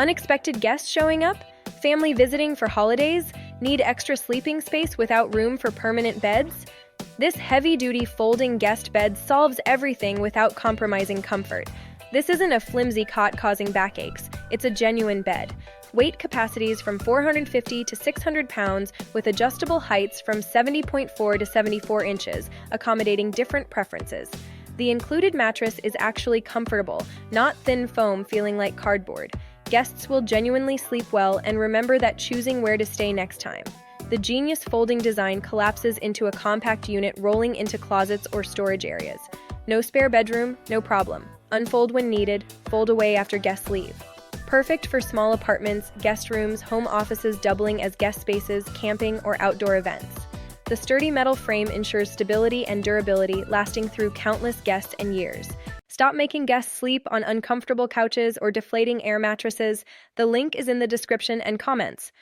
Unexpected guests showing up? Family visiting for holidays? Need extra sleeping space without room for permanent beds? This heavy-duty folding guest bed solves everything without compromising comfort. This isn't a flimsy cot causing backaches, it's a genuine bed. Weight capacities from 450 to 600 pounds with adjustable heights from 70.4 to 74 inches, accommodating different preferences. The included mattress is actually comfortable, not thin foam feeling like cardboard. Guests will genuinely sleep well and remember that choosing where to stay next time. The genius folding design collapses into a compact unit rolling into closets or storage areas. No spare bedroom? No problem. Unfold when needed, fold away after guests leave. Perfect for small apartments, guest rooms, home offices doubling as guest spaces, camping, or outdoor events. The sturdy metal frame ensures stability and durability, lasting through countless guests and years. Stop making guests sleep on uncomfortable couches or deflating air mattresses. The link is in the description and comments.